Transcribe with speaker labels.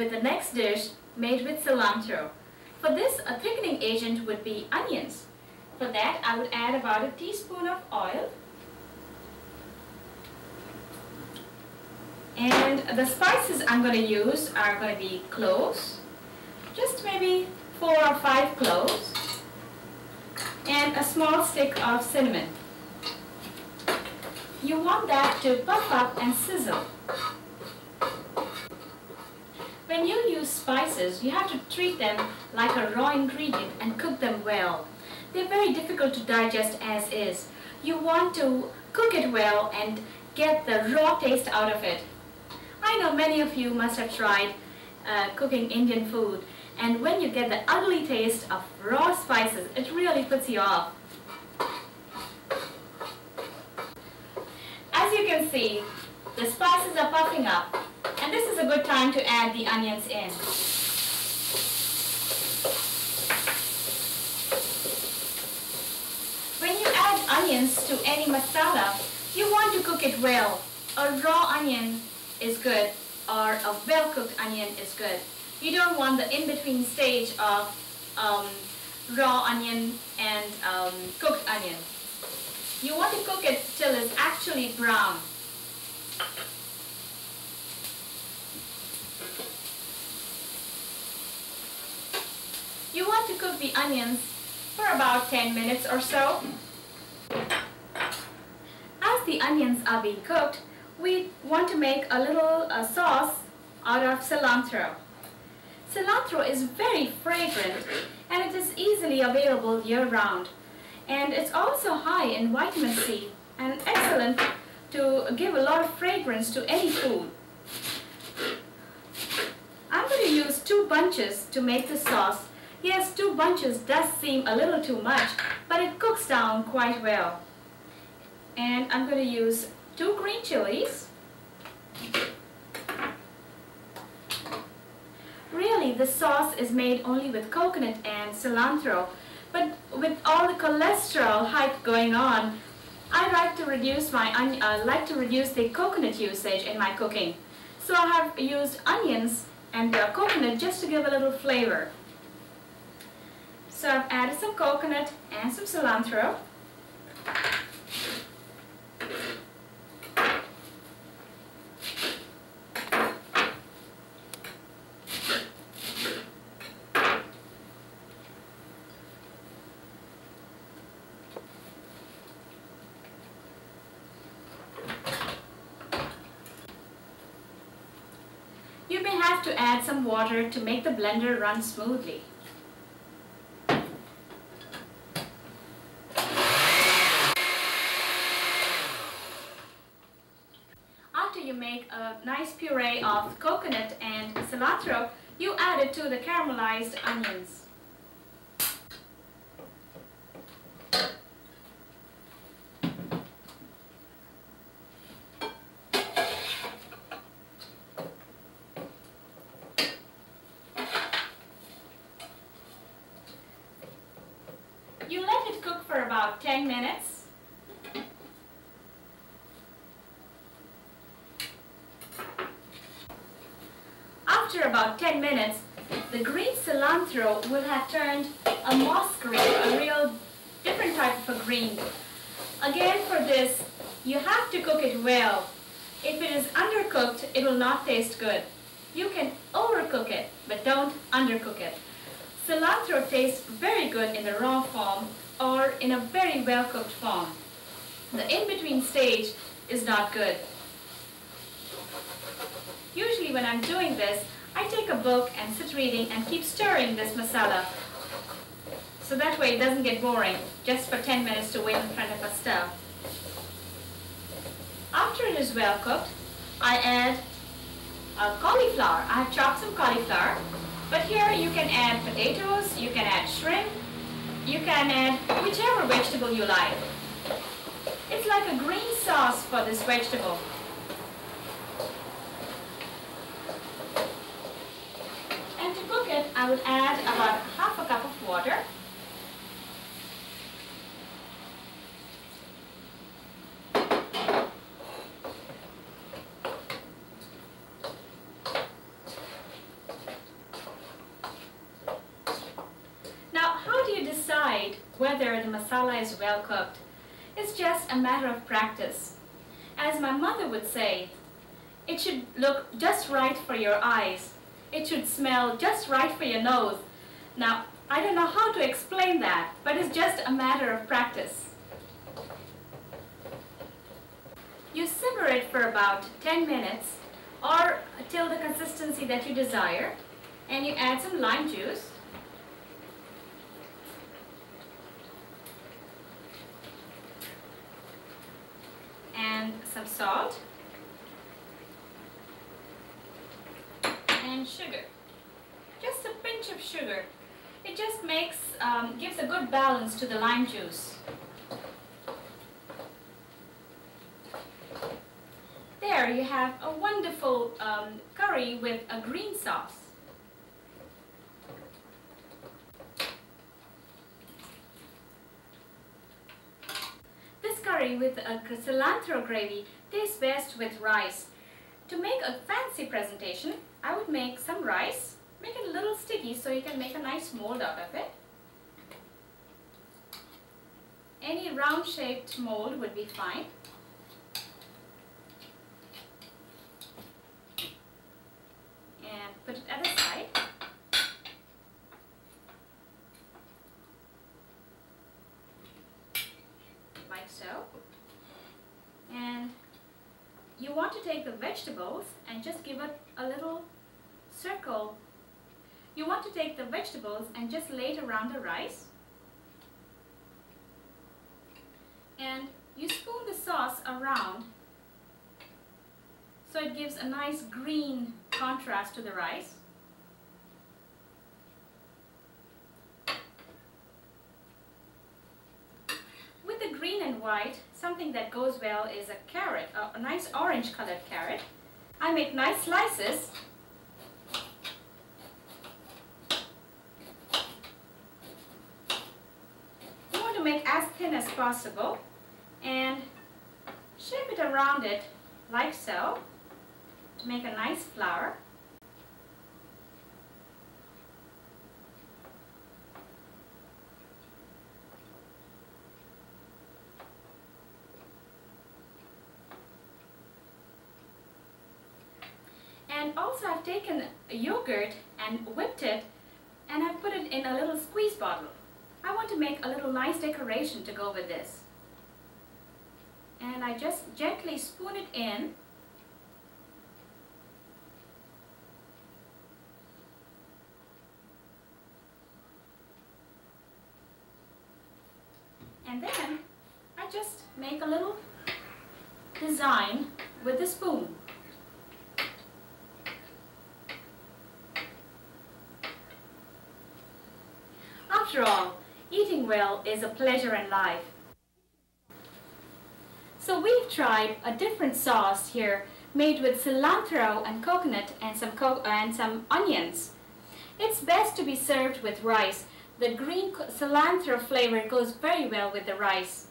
Speaker 1: with the next dish made with cilantro. For this, a thickening agent would be onions. For that, I would add about a teaspoon of oil. And the spices I'm going to use are going to be cloves, just maybe 4 or 5 cloves, and a small stick of cinnamon. You want that to puff up and sizzle. When you use spices, you have to treat them like a raw ingredient and cook them well. They're very difficult to digest as is. You want to cook it well and get the raw taste out of it. I know many of you must have tried cooking Indian food, and when you get the ugly taste of raw spices, it really puts you off. As you can see, the spices are puffing up, and this is a good time to add the onions in. When you add onions to any masala, you want to cook it well. A raw onion is good, or a well-cooked onion is good. You don't want the in-between stage of raw onion and cooked onion. You want to cook it till it's actually brown. You want to cook the onions for about 10 minutes or so. As the onions are being cooked, we want to make a little sauce out of cilantro. Cilantro is very fragrant and it is easily available year-round. And it's also high in vitamin C and excellent to give a lot of fragrance to any food. I'm going to use 2 bunches to make the sauce. Yes, 2 bunches does seem a little too much, but it cooks down quite well. And I'm going to use 2 green chilies. Really, the sauce is made only with coconut and cilantro, but with all the cholesterol hype going on, I like to reduce the coconut usage in my cooking. So I have used onions and coconut just to give a little flavor. So I've added some coconut and some cilantro. You may have to add some water to make the blender run smoothly. After you make a nice puree of coconut and cilantro, you add it to the caramelized onions. You let it cook for about 10 minutes. After about 10 minutes, the green cilantro will have turned a moss green, a real different type of a green. Again, for this, you have to cook it well. If it is undercooked, it will not taste good. You can overcook it, but don't undercook it. Cilantro tastes very good in the raw form or in a very well-cooked form. The in-between stage is not good. Usually when I'm doing this, I take a book and sit reading and keep stirring this masala. So that way it doesn't get boring, just for 10 minutes to wait in front of a stove. After it is well cooked, I add cauliflower. I have chopped some cauliflower. But here you can add potatoes, you can add shrimp, you can add whichever vegetable you like. It's like a green sauce for this vegetable. And to cook it, I would add about half a cup of water. masala is well cooked. It's just a matter of practice. As my mother would say, it should look just right for your eyes. It should smell just right for your nose. Now, I don't know how to explain that, but it's just a matter of practice. You simmer it for about 10 minutes or till the consistency that you desire, and you add some lime juice. And some salt and sugar. Just a pinch of sugar. It just gives a good balance to the lime juice. There you have a wonderful curry with a green sauce. This curry with a cilantro gravy tastes best with rice. To make a fancy presentation, I would make some rice, make it a little sticky so you can make a nice mold out of it. Any round shaped mold would be fine. And put it at the side. Like so. And you want to take the vegetables and just give it a little circle. You want to take the vegetables and just lay it around the rice. And you spoon the sauce around so it gives a nice green contrast to the rice. With the green and white, something that goes well is a carrot, a nice orange colored carrot. I make nice slices. You want to make as thin as possible and shape it around it like so to make a nice flower. And also I've taken yogurt and whipped it and I've put it in a little squeeze bottle. I want to make a little nice decoration to go with this. And I just gently spoon it in. And then I just make a little design with the spoon. After all, eating well is a pleasure in life. So we've tried a different sauce here made with cilantro and coconut and some onions. It's best to be served with rice. The green cilantro flavor goes very well with the rice.